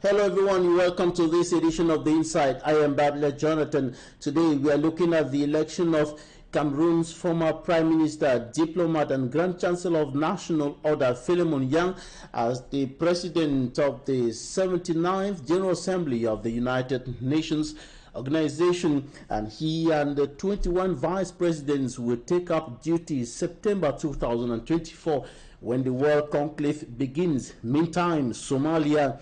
Hello everyone, welcome to this edition of The Insight. I am ABDALLAH Jonathan. Today we are looking at the election of Cameroon's former Prime Minister, Diplomat and Grand Chancellor of National Order, Philemon Yang, as the President of the 79th General Assembly of the United Nations Organization, and he and the 21 Vice Presidents will take up duties September 2024 when the World Conclave begins. Meantime, Somalia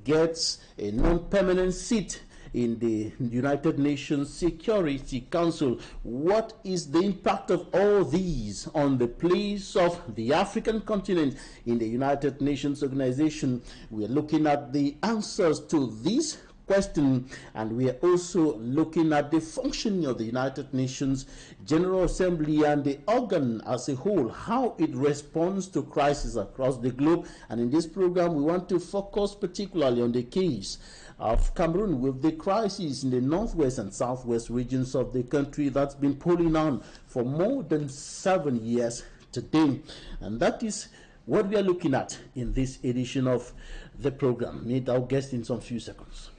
gets a non-permanent seat in the United Nations Security Council. What is the impact of all these on the place of the African continent in the United Nations Organization? We are looking at the answers to this question, and we are also looking at the functioning of the United Nations General Assembly and the organ as a whole, how it responds to crises across the globe. And in this program, we want to focus particularly on the case of Cameroon, with the crisis in the northwest and southwest regions of the country that's been pulling on for more than 7 years today. And that is what we are looking at in this edition of the program. Meet our guest in some few seconds.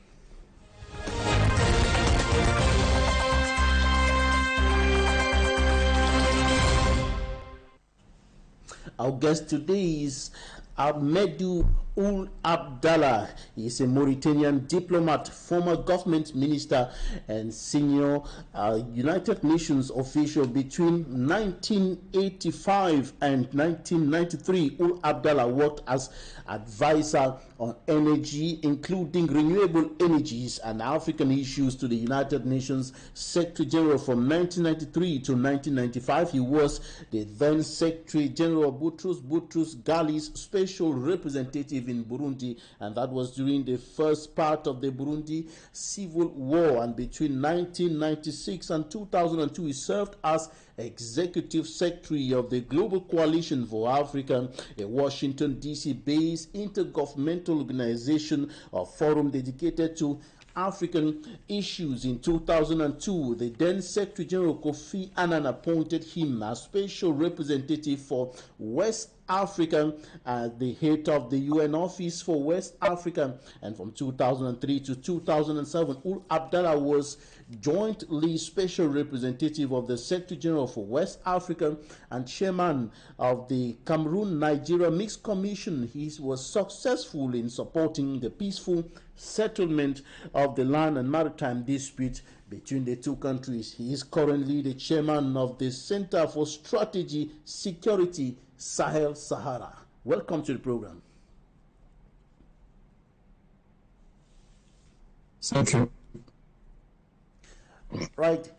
Our guest today is AHMEDOU ABDALLAH. He is a Mauritanian diplomat, former government minister, and senior United Nations official between 1985 and 1993. ABDALLAH worked as advisor on energy, including renewable energies and African issues, to the United Nations Secretary General from 1993 to 1995. He was the then Secretary General Boutros Ghali's special representative in Burundi, and that was during the first part of the Burundi civil war. And between 1996 and 2002, he served as Executive Secretary of the Global Coalition for Africa, a Washington, D.C. based intergovernmental organization or forum dedicated to African issues. In 2002, the then Secretary General Kofi Annan appointed him as special representative for West Africa as the head of the UN Office for West Africa. And from 2003 to 2007, ABDALLAH was jointly special representative of the Secretary General for West Africa and chairman of the Cameroon-Nigeria Mixed Commission. He was successful in supporting the peaceful settlement of the land and maritime dispute between the two countries. He is currently the chairman of the Center for Strategy Security Sahel Sahara. Welcome to the program. Thank you. Right.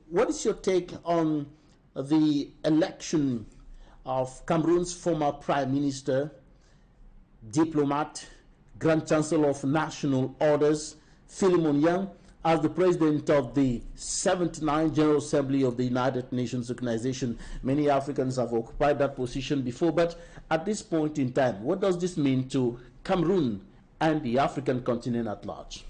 What is your take on the election of Cameroon's former Prime Minister, Diplomat, Grand Chancellor of National Orders, Philemon Yang, as the President of the 79th General Assembly of the United Nations Organization? Many Africans have occupied that position before, but at this point in time, what does this mean to Cameroon and the African continent at large?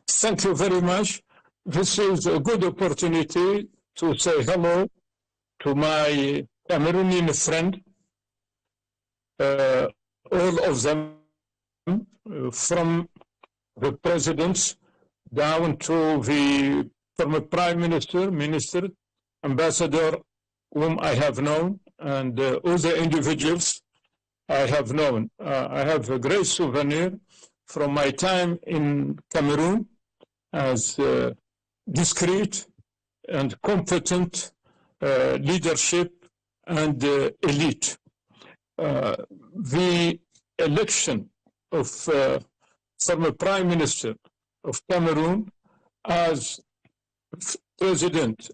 Thank you very much. This is a good opportunity to say hello to my Cameroonian friend, all of them, from the presidents down to the former prime minister, ambassador, whom I have known, and all the individuals I have known. I have a great souvenir from my time in Cameroon as discreet and competent leadership and elite. The election of former Prime Minister of Cameroon as President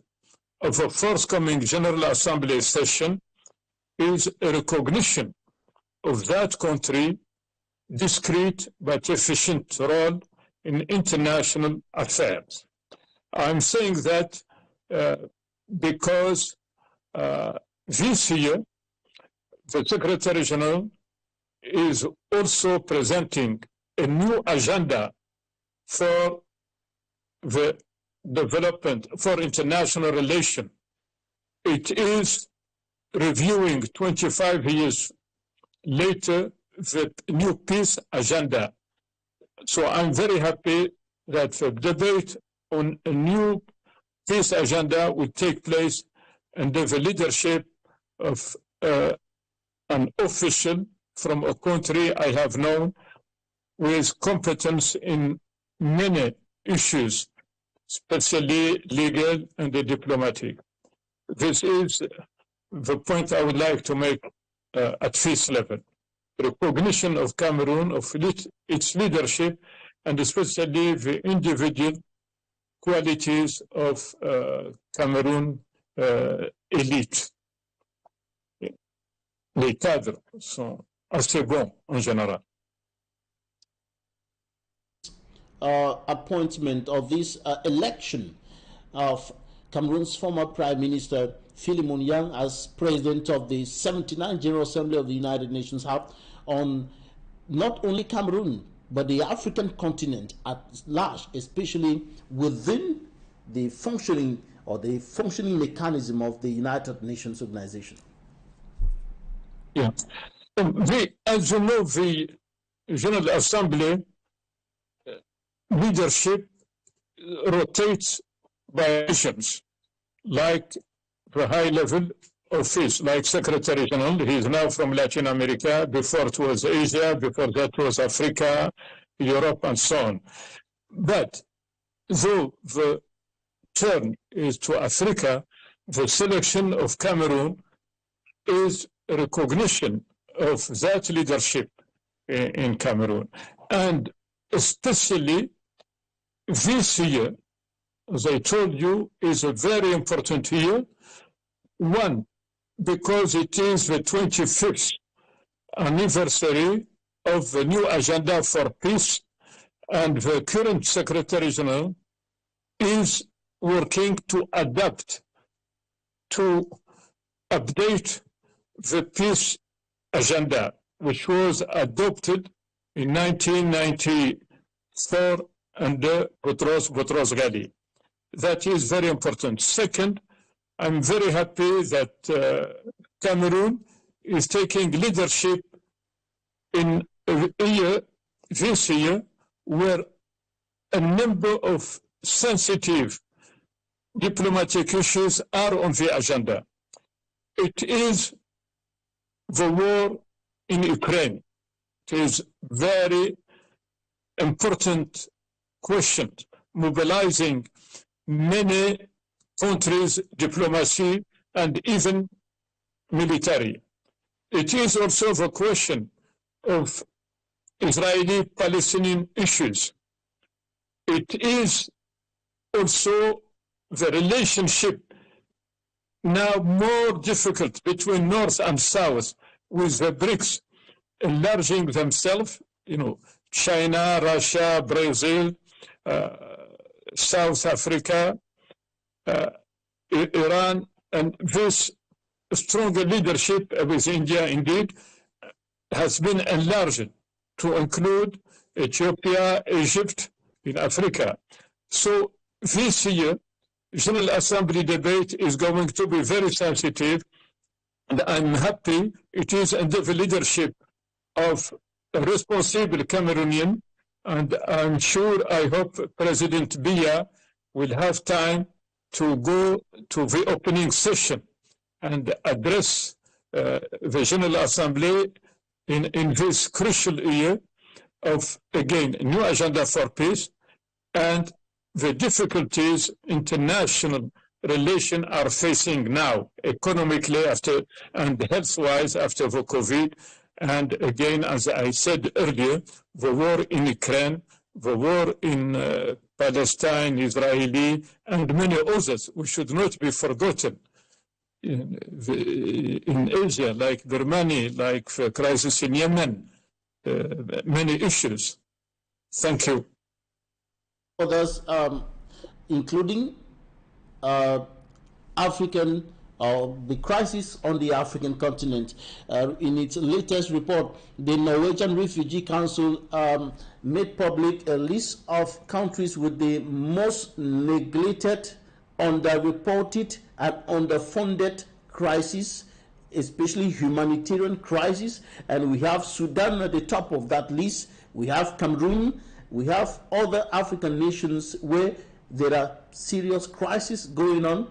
of a forthcoming General Assembly session is a recognition of that country's discreet but efficient role in international affairs. I'm saying that because this year, the Secretary General is also presenting a new agenda for the development, for international relations. It is reviewing 25 years later the new peace agenda. So I'm very happy that the debate on a new peace agenda will take place under the leadership of an official from a country I have known with competence in many issues, especially legal and diplomatic. This is the point I would like to make at face level. Recognition of Cameroon, of its leadership, and especially the individual qualities of Cameroon élite. Les cadres sont assez bons en général. Appointment of this election of Cameroon's former Prime Minister Philemon Yang as President of the 79th General Assembly of the United Nations have on not only Cameroon but the African continent at large, especially within the functioning mechanism of the United Nations organization. Yeah. As you know, the General Assembly leadership rotates by nations, like the high-level office, like Secretary General. He is now from Latin America. Before it was Asia. Before that was Africa, Europe, and so on. But though the turn is to Africa, the selection of Cameroon is a recognition of that leadership in Cameroon. And especially this year, as I told you, is a very important year. One, because it is the 25th anniversary of the new agenda for peace, and the current Secretary General is working to adapt, to update the peace agenda, which was adopted in 1994 under Boutros Ghali. That is very important. Second, I'm very happy that Cameroon is taking leadership in this year, where a number of sensitive diplomatic issues are on the agenda. It is the war in Ukraine. It is very important question, mobilizing many countries' diplomacy and even military. It is also the question of Israeli-Palestinian issues. It is also the relationship now more difficult between North and South, with the BRICS enlarging themselves, China, Russia, Brazil, South Africa, Iran, and this stronger leadership with India, indeed, has been enlarged to include Ethiopia, Egypt, in Africa. So this year, General Assembly debate is going to be very sensitive, and I'm happy it is under the leadership of a responsible Cameroonian, and I'm sure, I hope President Biya will have time to go to the opening session and address the General Assembly in this crucial year of, again, a new agenda for peace and the difficulties international relations are facing now, economically and health-wise after the COVID. And again, as I said earlier, the war in Ukraine, the war in Palestine, Israeli, and many others, we should not be forgotten. In Asia, like Burmani, like the crisis in Yemen, many issues. Thank you. Others, including African, the crisis on the African continent. In its latest report, the Norwegian Refugee Council made public a list of countries with the most neglected, underreported, and underfunded crisis especially humanitarian crisis, and we have Sudan at the top of that list. We have Cameroon, we have other African nations where there are serious crises going on,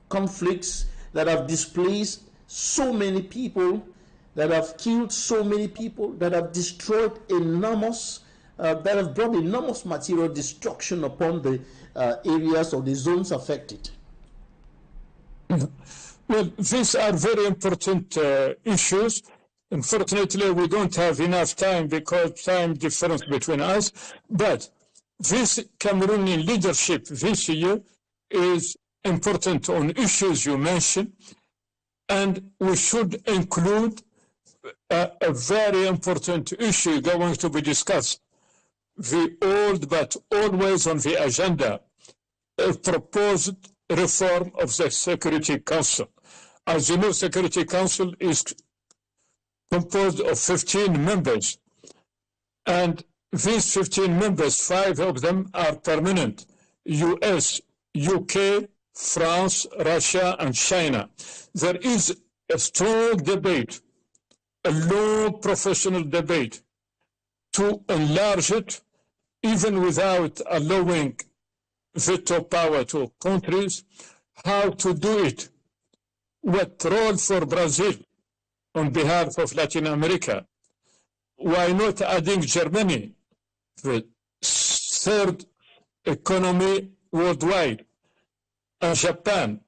conflicts that have displaced so many people, that have killed so many people, that have destroyed enormous, that have brought enormous material destruction upon the areas or the zones affected. Well, these are very important issues. Unfortunately, we don't have enough time because time difference between us. But this Cameroonian leadership this year is important on issues you mentioned, and we should include a very important issue going to be discussed. The old but always on the agenda, a proposed reform of the Security Council. As you know, Security Council is composed of 15 members, and these 15 members, 5 of them are permanent: US, UK, France, Russia, and China. There is a strong debate, a long professional debate, to enlarge it, even without allowing veto power to countries, how to do it, what role for Brazil on behalf of Latin America. Why not adding Germany, the third economy worldwide, and Japan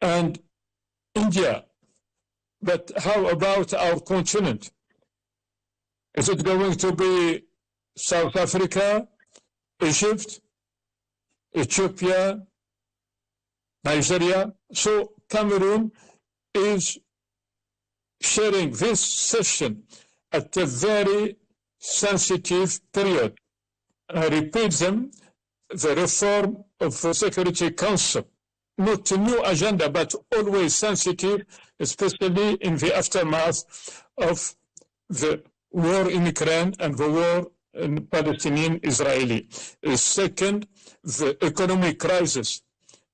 and India? But how about our continent? Is it going to be South Africa, Egypt, Ethiopia, Nigeria? So Cameroon is sharing this session at a very sensitive period. I repeat them: the reform of the Security Council, not a new agenda, but always sensitive, especially in the aftermath of the war in Ukraine and the war in Palestinian-Israeli. Second, the economic crisis,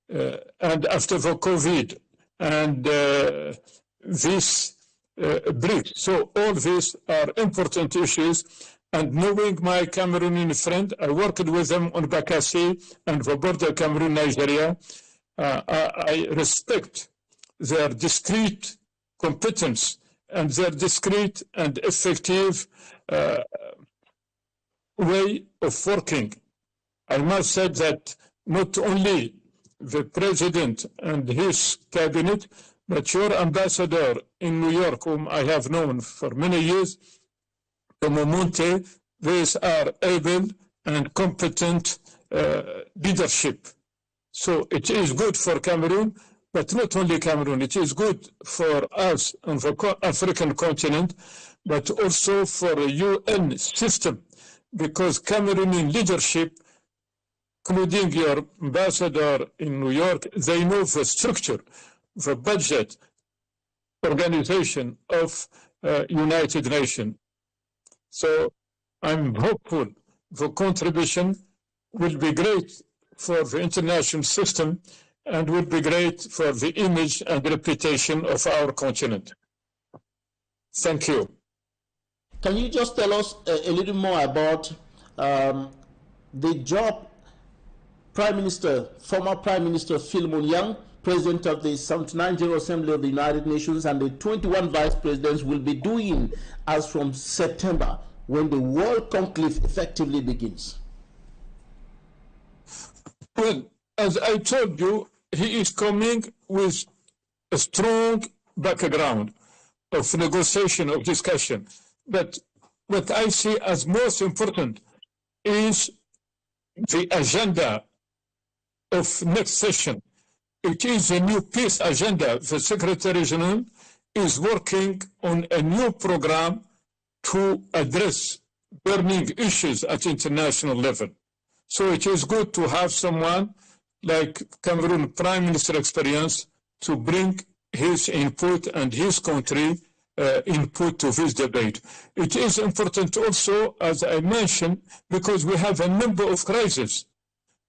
and after the COVID, and this BRICS. So all these are important issues. And knowing my Cameroonian friend, I worked with them on Bakassi and the border Cameroon-Nigeria. I respect their discrete competence and their discrete and effective way of working. I must say that not only the president and his cabinet, but your ambassador in New York, whom I have known for many years, Monte, these are able and competent leadership. So it is good for Cameroon, but not only Cameroon, it is good for us on the African continent, but also for the UN system, because Cameroonian leadership, including your ambassador in New York, they know the structure, the budget, organization of United Nations. So I'm hopeful the contribution will be great for the international system and will be great for the image and reputation of our continent. Thank you. Can you just tell us a little more about the job former Prime Minister Philemon Yang, President of the 79th General Assembly of the United Nations, and the 21 Vice Presidents will be doing as from September, when the World Conclave effectively begins? Well, as I told you, he is coming with a strong background of negotiation, of discussion. But what I see as most important is the agenda of next session. It is a new peace agenda. The Secretary General is working on a new program to address burning issues at international level. So it is good to have someone like Cameroon Prime Minister experience to bring his input and his country input to this debate. It is important also, as I mentioned, because we have a number of crises.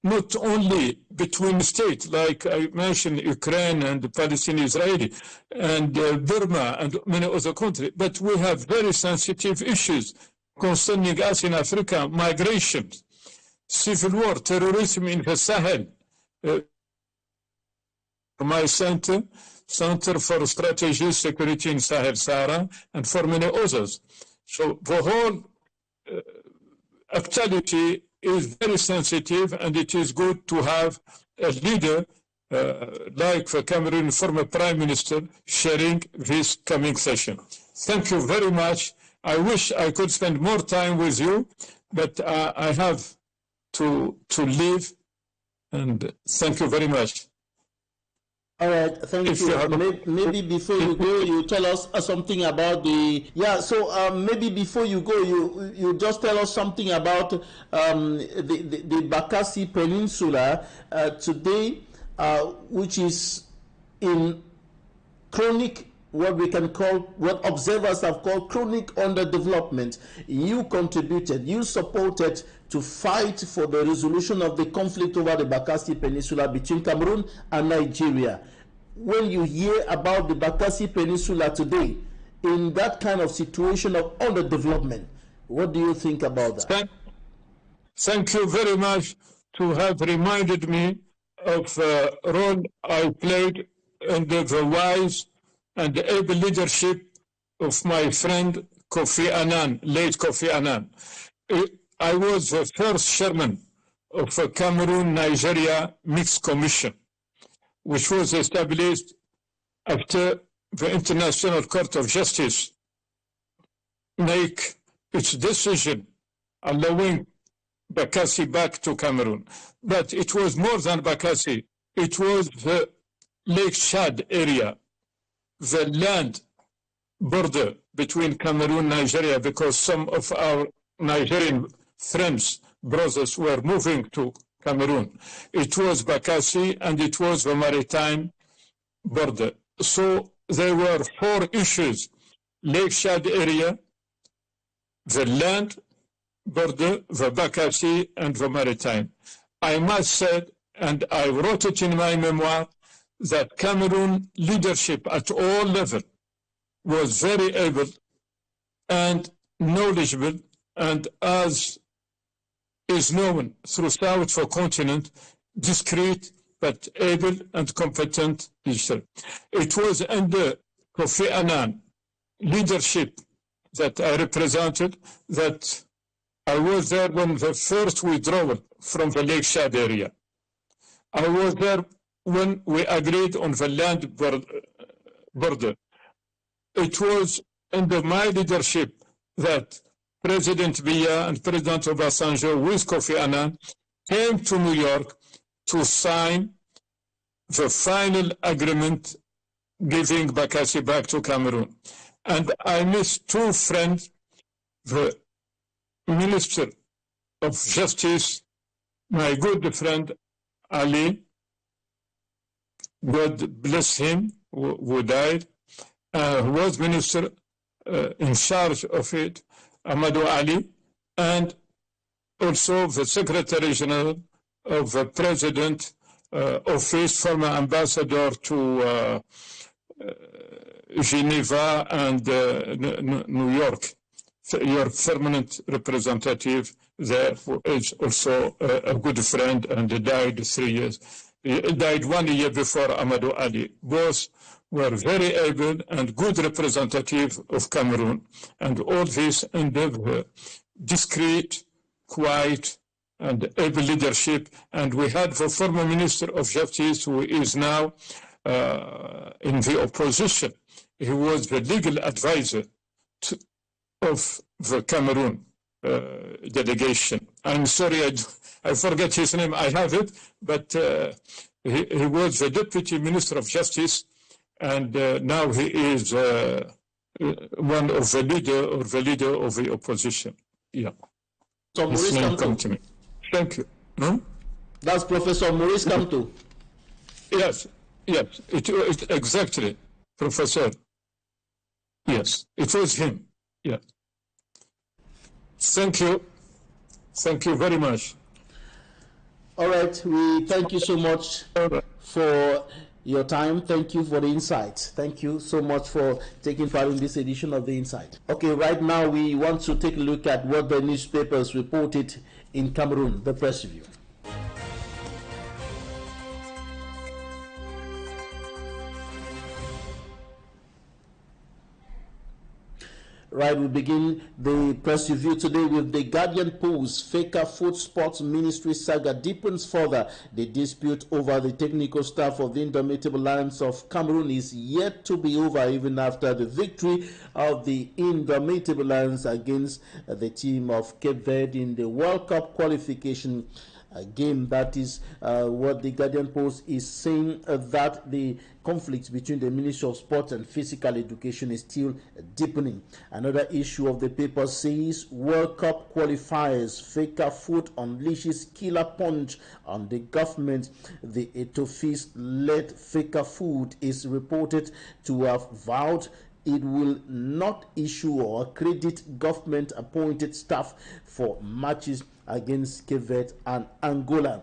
not only between states, like I mentioned, Ukraine and Palestine, Israeli, and Burma and many other countries, but we have very sensitive issues concerning us in Africa: migration, civil war, terrorism in the Sahel. My center for strategy, security in Sahel Sahara, and for many others. So the whole actuality is very sensitive, and it is good to have a leader like the Cameroon former Prime Minister sharing this coming session. Thank you very much. I wish I could spend more time with you, but I have to leave, and thank you very much. All right, thank you. Maybe before you go, you tell us something about the maybe before you go, you just tell us something about the Bakassi Peninsula today, which is in chronic, what observers have called chronic underdevelopment. You contributed, you supported to fight for the resolution of the conflict over the Bakassi Peninsula between Cameroon and Nigeria. When you hear about the Bakassi Peninsula today, in that kind of situation of underdevelopment, what do you think about that? Thank you very much to have reminded me of the role I played under the wise and able leadership of my friend Kofi Annan, late Kofi Annan. I was the first chairman of the Cameroon-Nigeria Mixed Commission, which was established after the International Court of Justice make its decision allowing Bakassi back to Cameroon. But it was more than Bakassi. It was the Lake Chad area, the land border between Cameroon and Nigeria, because some of our Nigerian friends, brothers, were moving to Cameroon. It was Bakassi, and it was the maritime border. So there were four issues: Lake Chad area, the land border, the Bakassi, and the maritime. I must say, and I wrote it in my memoir, that Cameroon leadership at all levels was very able and knowledgeable, and as is known throughout the continent, discreet but able and competent leader. It was under Kofi Annan leadership that I represented that I was there when the first withdrawal from the Lake Chad area. I was there when we agreed on the land border. It was under my leadership that President Biya and President Obasanjo with Kofi Annan came to New York to sign the final agreement giving Bakassi back to Cameroon. And I miss two friends, the Minister of Justice, my good friend Ali, God bless him, who died, who was minister in charge of it, AHMEDOU Ali, and also the Secretary General of the President Office, former ambassador to Geneva and New York, your permanent representative there, who is also a good friend and died 3 years. He died 1 year before AHMEDOU Ali. Both were very able and good representative of Cameroon, and all this under the discreet, quiet, and able leadership. And we had the former Minister of Justice, who is now in the opposition. He was the legal advisor of the Cameroon delegation. I'm sorry, I forget his name. I have it, but he was the Deputy Minister of Justice, and now he is one of the leader of the opposition. Yeah. So his name come to me. Thank you. Hmm? That's Professor Maurice Kamto. Yes, exactly, Professor. Yes, it was him. Yeah. Thank you. Thank you very much. All right, we thank you so much for your time. Thank you for the insight. Thank you so much for taking part in this edition of The Insight. Okay, right now we want to take a look at what the newspapers reported in Cameroon, the press review. Right, we begin the press review today with the Guardian Post. Faker Food Sports Ministry saga deepens further. The dispute over the technical staff of the Indomitable Lions of Cameroon is yet to be over, even after the victory of the Indomitable Lions against the team of Cape Verde in the World Cup qualification game. That is what the Guardian Post is saying, that the conflict between the Ministry of Sport and Physical Education is still deepening. Another issue of the paper says World Cup qualifiers, Faker Food unleashes killer punch on the government. The Etofis-led Faker Food is reported to have vowed it will not issue or accredit government-appointed staff for matches against Cape Verde and Angola.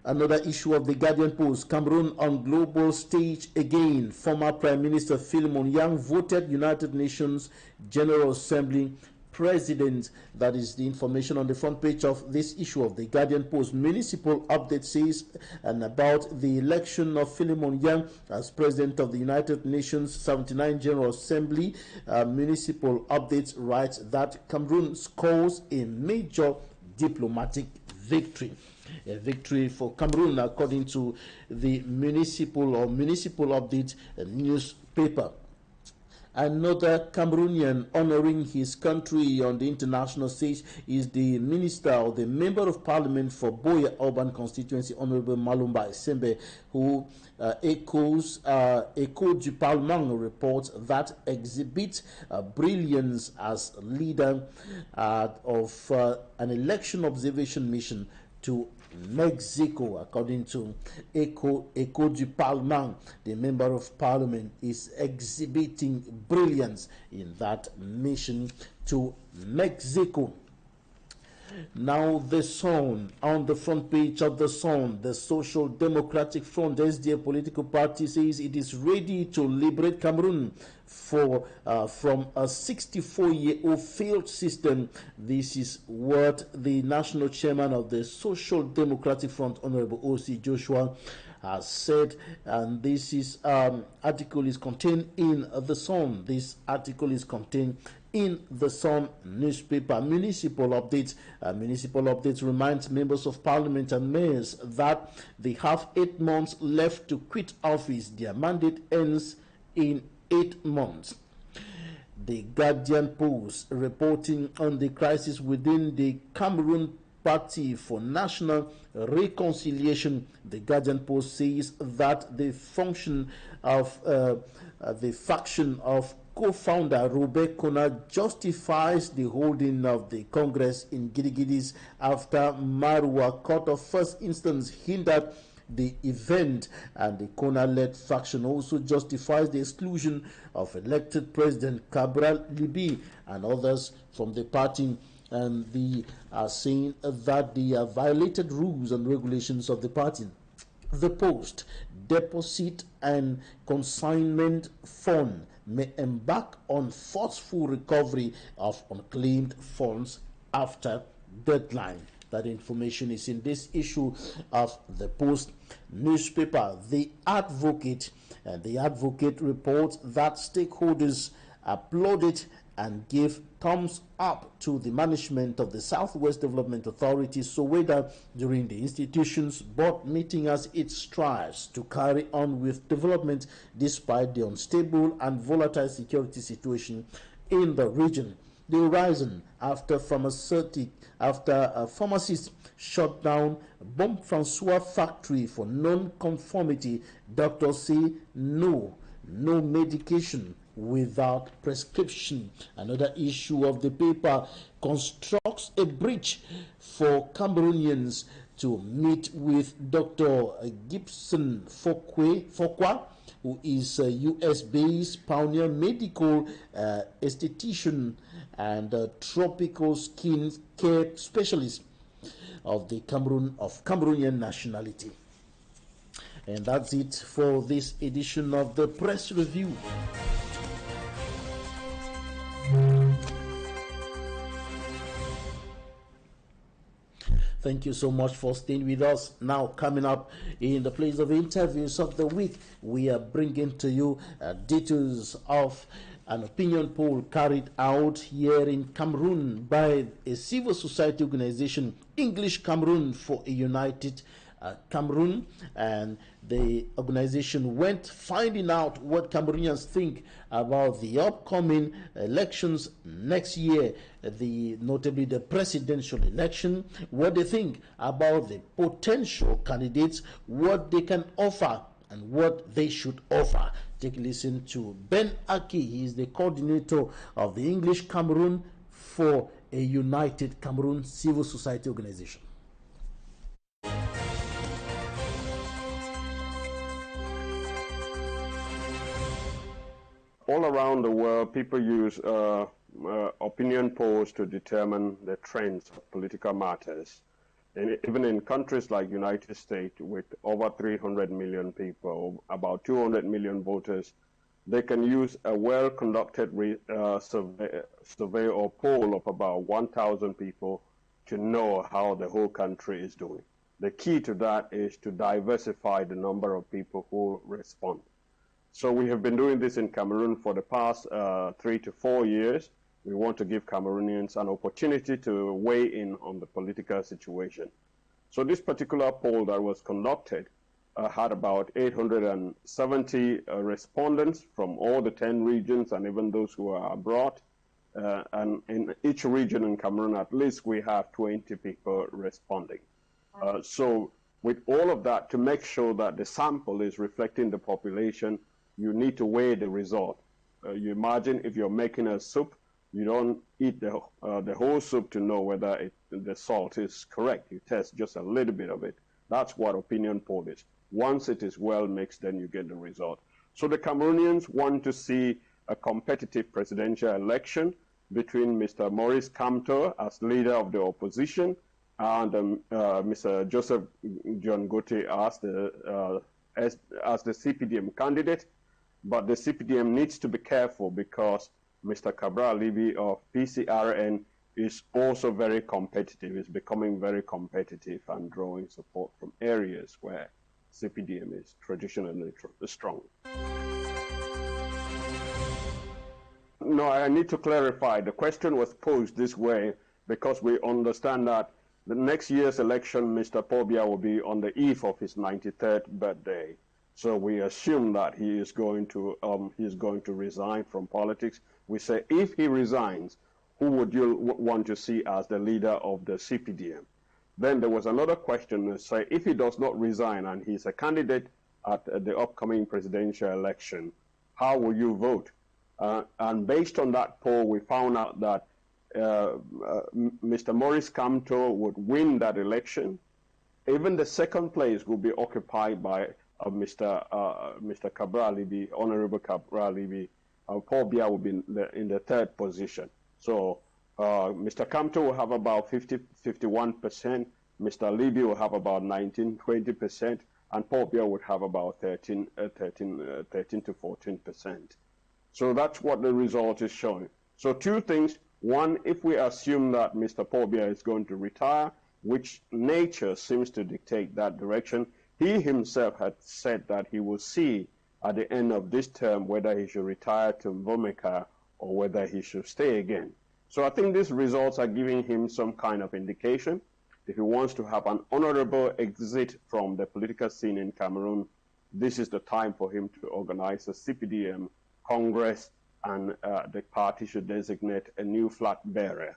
Another issue of the Guardian Post, Cameroon on global stage again. Former Prime Minister Philemon Yang voted United Nations General Assembly President. That is the information on the front page of this issue of the Guardian Post. Municipal update says about the election of Philemon Yang as President of the United Nations 79 General Assembly. Municipal updates writes that Cameroon scores a major diplomatic victory. A victory for Cameroon, according to the municipal update newspaper. Another Cameroonian honoring his country on the international stage is the minister or the member of parliament for Boya Urban constituency, Honorable Malumba Sembe, who echoes Echo du Parlement reports that exhibits brilliance as leader of an election observation mission to Mexico. According to Echo du Parlement, the member of parliament is exhibiting brilliance in that mission to Mexico. Now the Sun, on the front page of the Sun, the Social Democratic Front, SDA political party, says it is ready to liberate Cameroon from a 64-year-old failed system. This is what the national chairman of the Social Democratic Front, Honorable O.C. Joshua, has said, and this is article is contained in the Sun. This article is contained in the Sun newspaper. Municipal updates reminds members of parliament and mayors that they have 8 months left to quit office. Their mandate ends in 8 months. The Guardian Post reporting on the crisis within the Cameroon Party for National Reconciliation. The Guardian Post says that the faction of co-founder Robert Kona justifies the holding of the Congress in Gidigidis after Marwa Court of First Instance hindered the event, and the Kona-led faction also justifies the exclusion of elected President Cabral Libi and others from the party, and they are saying that they have violated rules and regulations of the party. The Post, Deposit and Consignment Fund may embark on forceful recovery of unclaimed funds after deadline. That information is in this issue of the Post newspaper. The Advocate reports that stakeholders applauded and gave thumbs up to the management of the Southwest Development Authority, Soweto, during the institution's board meeting as it strives to carry on with development despite the unstable and volatile security situation in the region. The horizon after pharmacists shut down Bon-Francois factory for non-conformity. Doctors say no medication without prescription. Another issue of the paper constructs a bridge for Cameroonians to meet with Dr. Gibson Fokwa, who is a US-based pioneer medical esthetician and tropical skin care specialist. of Cameroonian nationality. And that's it for this edition of the Press Review. Thank you so much for staying with us. Now, coming up in the place of interviews of the week, we are bringing to you details of an opinion poll carried out here in Cameroon by a civil society organization, English Cameroon for a United Cameroon, and the organization went finding out what Cameroonians think about the upcoming elections next year, notably the presidential election, what they think about the potential candidates, what they can offer and what they should offer. Take a listen to Ben Aki. He is the coordinator of the English Cameroon for a United Cameroon civil society organization. All around the world, people use opinion polls to determine the trends of political matters. And even in countries like United States, with over 300 million people, about 200 million voters, they can use a well-conducted survey or poll of about 1,000 people to know how the whole country is doing. The key to that is to diversify the number of people who respond. So we have been doing this in Cameroon for the past 3 to 4 years. We want to give Cameroonians an opportunity to weigh in on the political situation. So this particular poll that was conducted had about 870 respondents from all the 10 regions and even those who are abroad. And in each region in Cameroon, at least we have 20 people responding. So with all of that, to make sure that the sample is reflecting the population, you need to weigh the result. You imagine if you're making a soup, you don't eat the whole soup to know whether the salt is correct. You test just a little bit of it. That's what opinion poll is. Once it is well mixed, then you get the result. So the Cameroonians want to see a competitive presidential election between Mr. Maurice Kamto as leader of the opposition and Mr. Joseph John Gote as the CPDM candidate. But the CPDM needs to be careful because Mr. Cabral Libby of PCRN is also very competitive, is becoming very competitive and drawing support from areas where CPDM is traditionally strong. No, I need to clarify. The question was posed this way because we understand that the next year's election, Mr. Paul Biya will be on the eve of his 93rd birthday. So we assume that he is going to resign from politics. We say, if he resigns, who would you want to see as the leader of the CPDM? Then there was another question that say, if he does not resign and he's a candidate at the upcoming presidential election, how will you vote? And based on that poll, we found out that Mr. Maurice Kamto would win that election. Even the second place will be occupied by Mr. Cabral Libby, Honorable Cabral Libby. Paul Biya will be in the third position. So Mr. Kamto will have about 51%, Mr. Libby will have about 19-20%, and Paul Biya would have about 13 to 14%. So that's what the result is showing. So two things. One, if we assume that Mr. Paul Biya is going to retire, which nature seems to dictate that direction, he himself had said that he will see at the end of this term whether he should retire to Mvomeka or whether he should stay again. So I think these results are giving him some kind of indication. If he wants to have an honorable exit from the political scene in Cameroon, this is the time for him to organize a CPDM Congress, and the party should designate a new flag bearer.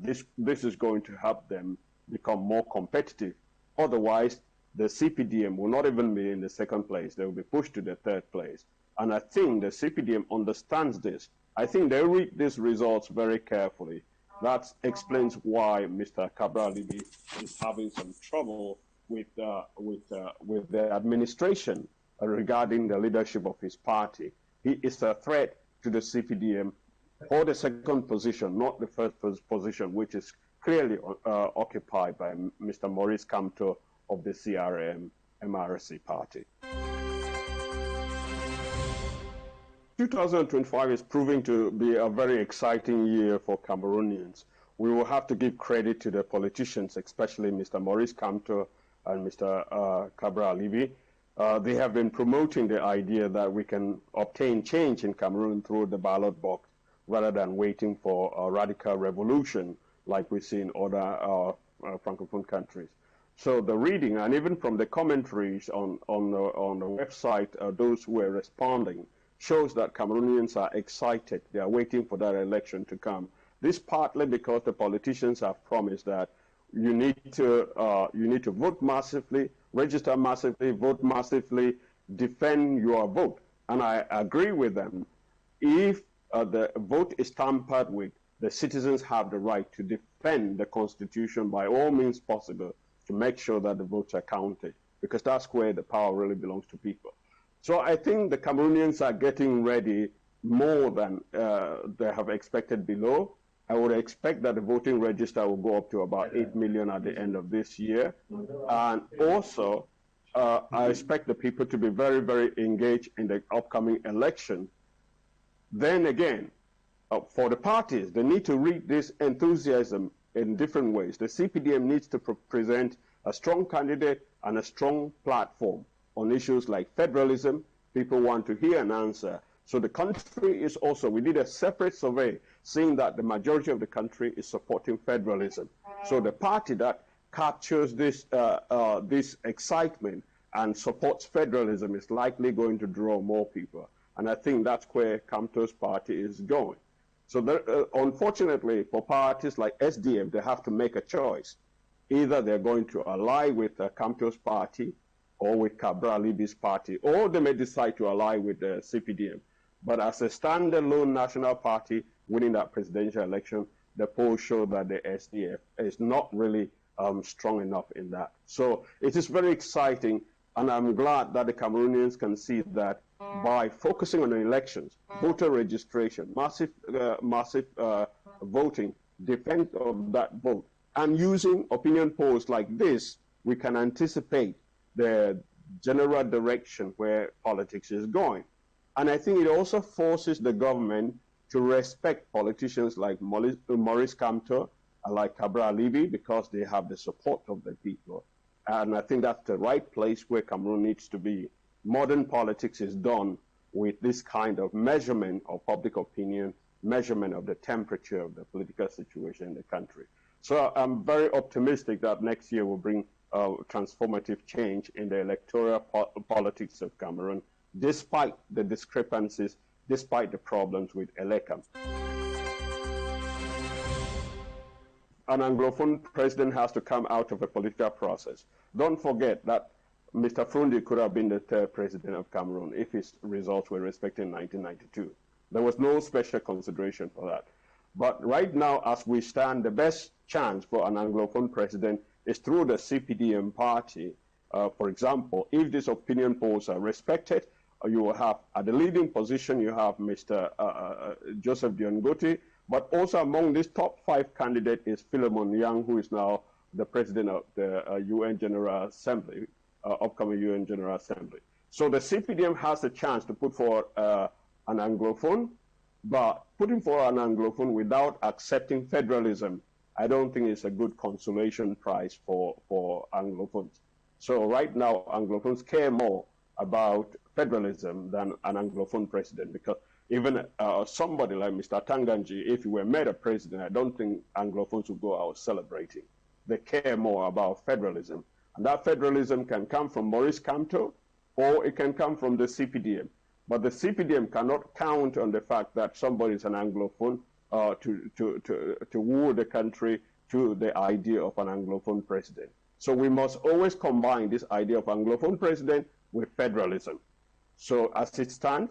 This is going to help them become more competitive. Otherwise, the CPDM will not even be in the second place. They will be pushed to the third place. And I think the CPDM understands this. I think they read these results very carefully. That explains why Mr. Cabral Libby is having some trouble with the administration regarding the leadership of his party. He is a threat to the CPDM for the second position, not the first position, which is clearly occupied by Mr. Maurice Kamto of the CRM MRC party. 2025 is proving to be a very exciting year for Cameroonians. We will have to give credit to the politicians, especially Mr. Maurice Kamto and Mr. Cabral Libi. They have been promoting the idea that we can obtain change in Cameroon through the ballot box rather than waiting for a radical revolution like we see in other Francophone countries. So the reading, and even from the commentaries on the website, those who are responding, shows that Cameroonians are excited. They are waiting for that election to come. This partly because the politicians have promised that you need to vote massively, register massively, vote massively, defend your vote. And I agree with them. If the vote is tampered with, the citizens have the right to defend the Constitution by all means possible to make sure that the votes are counted, because that's where the power really belongs to people. So I think the Cameroonians are getting ready more than they have expected below. I would expect that the voting register will go up to about 8 million at the end of this year. And also, I expect the people to be very, very engaged in the upcoming election. Then again, for the parties, they need to read this enthusiasm in different ways. The CPDM needs to present a strong candidate and a strong platform on issues like federalism. People want to hear an answer. So the country is also, we did a separate survey seeing that the majority of the country is supporting federalism. So the party that captures this, this excitement and supports federalism is likely going to draw more people. And I think that's where Kamto's party is going. So there, unfortunately, for parties like SDF, they have to make a choice. Either they're going to ally with Kamto's party or with Cabral Libi's party, or they may decide to ally with the CPDM. But as a standalone national party winning that presidential election, the polls show that the SDF is not really strong enough in that. So it is very exciting, and I'm glad that the Cameroonians can see that by focusing on the elections, voter registration, massive voting, defense of that vote, and using opinion polls like this, we can anticipate the general direction where politics is going. And I think it also forces the government to respect politicians like Maurice Kamto and like Cabral Libi, because they have the support of the people. And I think that's the right place where Cameroon needs to be. Modern politics is done with this kind of measurement of public opinion, measurement of the temperature of the political situation in the country. So I'm very optimistic that next year will bring transformative change in the electoral politics of Cameroon, despite the discrepancies, despite the problems with Elekam. An Anglophone president has to come out of a political process. Don't forget that Mr. Frundi could have been the third president of Cameroon if his results were respected in 1992. There was no special consideration for that. But right now, as we stand, the best chance for an Anglophone president is through the CPDM party. For example, if these opinion polls are respected, you will have, at the leading position, you have Mr. Joseph Dion-Goti, but also among these top 5 candidates is Philemon Yang, who is now the president of the UN General Assembly, upcoming UN General Assembly. So the CPDM has a chance to put forward an Anglophone, but putting forward an Anglophone without accepting federalism, I don't think it's a good consolation prize for Anglophones. So right now, Anglophones care more about federalism than an Anglophone president, because even somebody like Mr. Tanganji, if he were made a president, I don't think Anglophones would go out celebrating. They care more about federalism. And that federalism can come from Maurice Kamto, or it can come from the CPDM. But the CPDM cannot count on the fact that somebody is an Anglophone to woo the country to the idea of an Anglophone president. So we must always combine this idea of Anglophone president with federalism. So as it stands,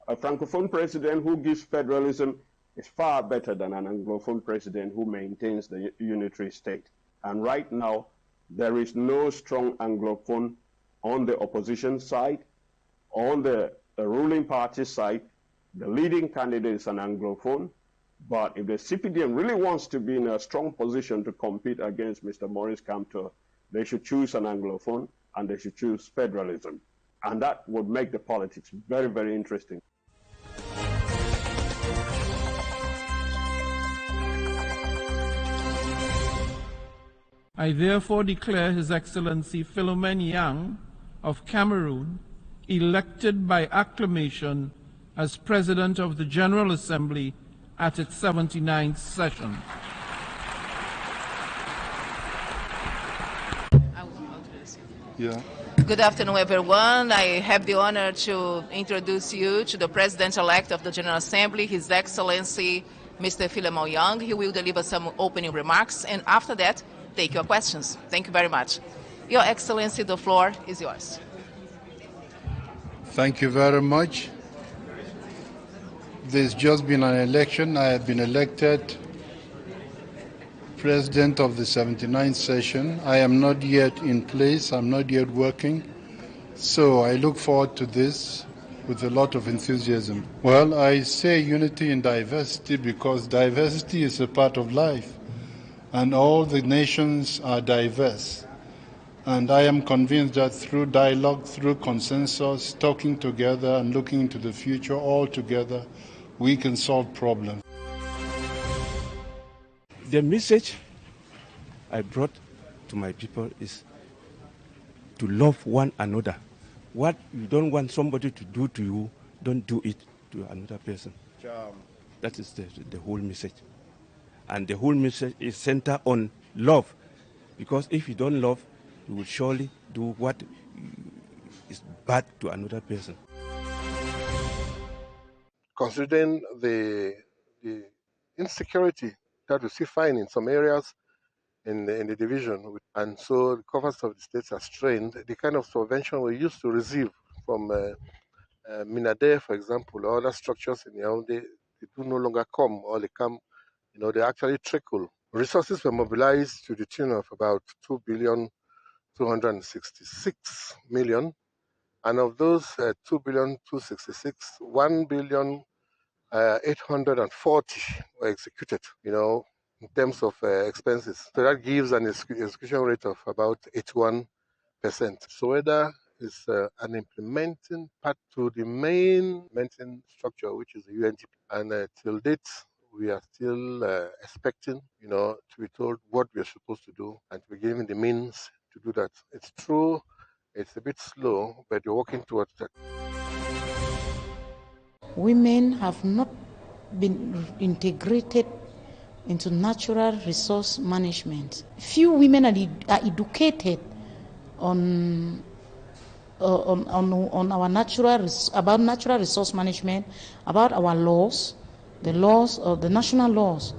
a Francophone president who gives federalism is far better than an Anglophone president who maintains the unitary state. And right now, there is no strong Anglophone on the opposition side. On the ruling party side, the leading candidate is an Anglophone. But if the CPDM really wants to be in a strong position to compete against Mr. Maurice Kamto, they should choose an Anglophone and they should choose federalism. And that would make the politics very, very interesting. I therefore declare His Excellency Philomen Yang of Cameroon elected by acclamation as President of the General Assembly at its 79th session. Yeah. Good afternoon, everyone. I have the honor to introduce you to the President-elect of the General Assembly, His Excellency Mr. Philomen Yang. He will deliver some opening remarks, and after that, take your questions. Thank you very much. Your Excellency, the floor is yours. Thank you very much. There's just been an election. I have been elected President of the 79th session. I am not yet in place. I'm not yet working. So I look forward to this with a lot of enthusiasm. Well, I say unity in diversity because diversity is a part of life. And all the nations are diverse. And I am convinced that through dialogue, through consensus, talking together and looking into the future all together, we can solve problems. The message I brought to my people is to love one another. What you don't want somebody to do to you, don't do it to another person. That is the whole message. And the whole message is centered on love. Because if you don't love, you will surely do what is bad to another person. Considering the insecurity that we see find in some areas in the division, and so the covers of the states are strained, the kind of subvention we used to receive from Minade, for example, or other structures in Yaoundé, they do no longer come, or they come, they actually trickle. Resources were mobilized to the tune of about 2,266,000,000, and of those 2,266, 1,840 were executed, in terms of expenses. So that gives an execution rate of about 81%. SOEDA is an implementing part to the main implementing structure, which is the UNDP. And till date, we are still expecting, to be told what we are supposed to do and to be given the means to do that. It's true, it's a bit slow, but we're working towards that. Women have not been integrated into natural resource management. Few women are educated on our about natural resource management, about our laws, the laws of the national laws.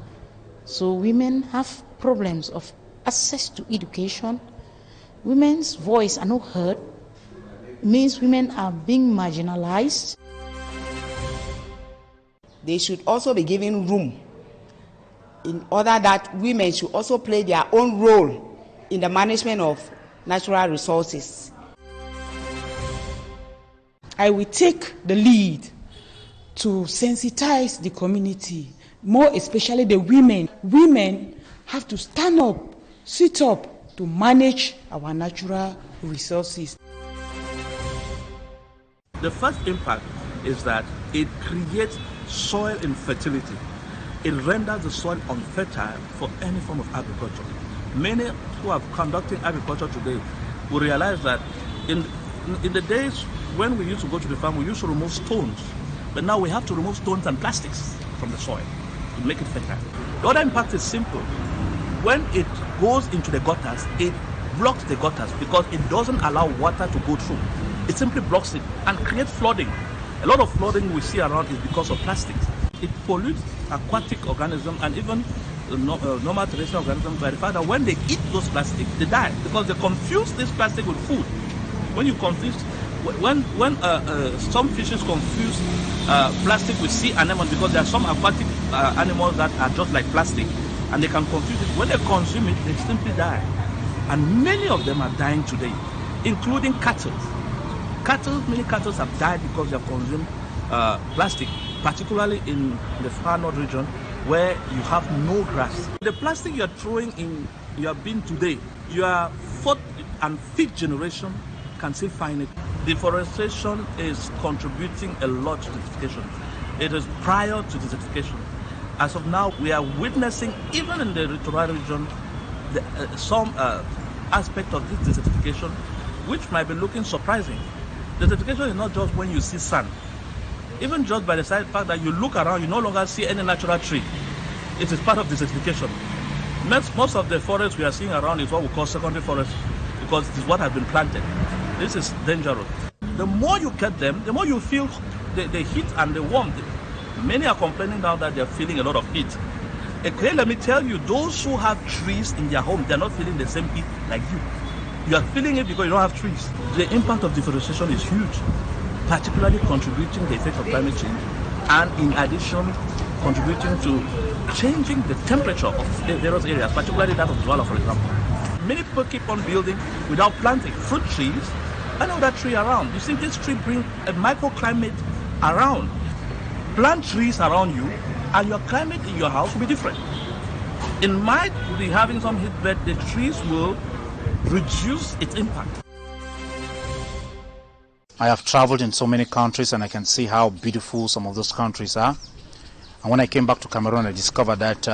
So women have problems of access to education. Women's voice are not heard. It means women are being marginalized. They should also be given room in order that women should also play their own role in the management of natural resources. I will take the lead to sensitize the community, more especially the women. Women have to stand up, sit up to manage our natural resources. The first impact is that it creates soil infertility. It renders the soil unfertile for any form of agriculture. Many who are conducting agriculture today will realize that in the days when we used to go to the farm, we used to remove stones. But now we have to remove stones and plastics from the soil to make it fertile. The other impact is simple. When it goes into the gutters, it blocks the gutters because it doesn't allow water to go through. It simply blocks it and creates flooding. A lot of flooding we see around is because of plastics. It pollutes aquatic organisms and even normal terrestrial organisms by the fact that when they eat those plastics, they die because they confuse this plastic with food. When you confuse, when some fishes confuse plastic with sea anemones, because there are some aquatic animals that are just like plastic, and they can confuse it. When they consume it, they simply die. And many of them are dying today, including cattle. Many cattle have died because they have consumed plastic, particularly in the far north region where you have no grass. The plastic you are throwing in your bin today, your fourth and fifth generation can still find it. Deforestation is contributing a lot to desertification. It is prior to desertification. As of now, we are witnessing, even in the littoral region, some aspect of this desertification, which might be looking surprising. Desertification is not just when you see sand. Even just by the fact that you look around, you no longer see any natural tree. It is part of desertification. Most of the forests we are seeing around is what we call secondary forest, because it is what has been planted. This is dangerous. The more you cut them, the more you feel the heat and the warmth. Many are complaining now that they are feeling a lot of heat. Okay, let me tell you, those who have trees in their home, they are not feeling the same heat like you. You are feeling it because you don't have trees. The impact of deforestation is huge, particularly contributing the effect of climate change, and in addition, contributing to changing the temperature of the various areas, particularly that of Douala, for example. Many people keep on building without planting fruit trees, and other tree around. You see, this tree brings a microclimate around. Plant trees around you, and your climate in your house will be different. It might be having some heat, but the trees will reduce its impact. I have traveled in so many countries, and I can see how beautiful some of those countries are. And when I came back to Cameroon, I discovered that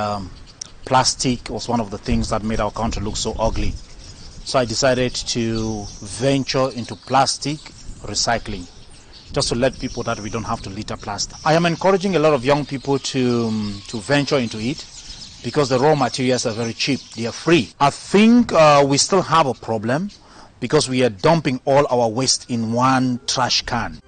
plastic was one of the things that made our country look so ugly. So I decided to venture into plastic recycling, just to let people that we don't have to litter plastic. I am encouraging a lot of young people to venture into it, because the raw materials are very cheap, they are free. I think we still have a problem because we are dumping all our waste in one trash can.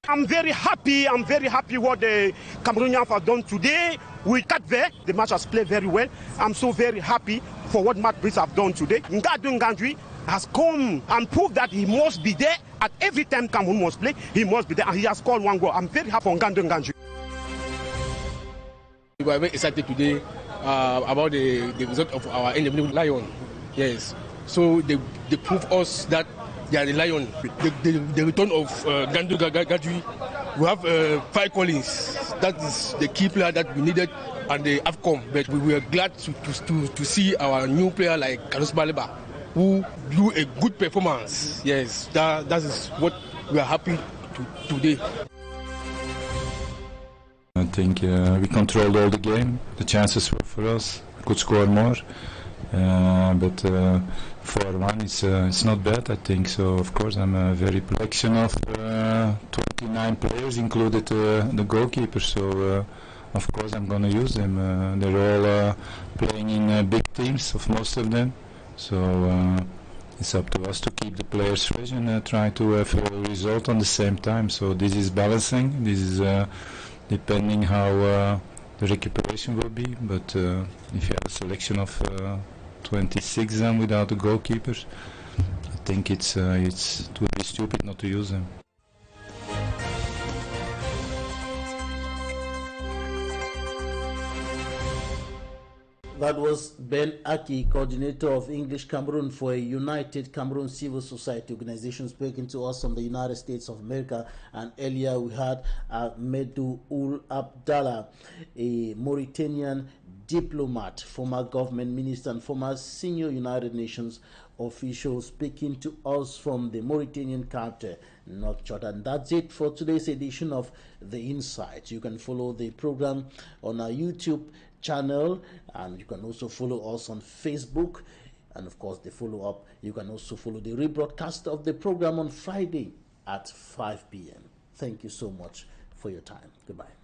I'm very happy what the Cameroonians have done today. We cut there, the match has played very well. I'm so very happy for what Matt Brice have done today. Ngadu Ngandwi has come and proved that he must be there at every time Cameroon must play. He must be there, and he has scored one goal. I'm very happy for Ngadu Ngandwi. We are very excited today about the result of our NW Lion. Yes. So they prove us that they are the lion. The return of Gandu Gadwi. We have 5 Collins. That is the key player that we needed, and the AFCOM. But we were glad to see our new player like Carlos Baleba, who do a good performance. Yes, that is what we are happy today. I think we controlled all the game. The chances were for us. Could score more, but 4-1 it's not bad, I think. So of course I'm a very selection of 29 players, included the goalkeeper. So of course I'm going to use them. They're all playing in big teams, of most of them. So it's up to us to keep the players fresh and try to have a result on the same time. So this is balancing. This is depending how the recuperation will be. But if you have a selection of 26 then without the goalkeepers, I think it would be stupid not to use them. That was Ben Aki, coordinator of English Cameroon for a United Cameroon Civil Society organization, speaking to us from the United States of America. And earlier we had AHMEDOU ABDALLAH, a Mauritanian diplomat, former government minister and former senior United Nations official, speaking to us from the Mauritanian capital, Nouakchott. And that's it for today's edition of The Insight. You can follow the program on our YouTube channel, and you can also follow us on Facebook, and of course the follow-up, you can also follow the rebroadcast of the program on Friday at 5 p.m. Thank you so much for your time. Goodbye.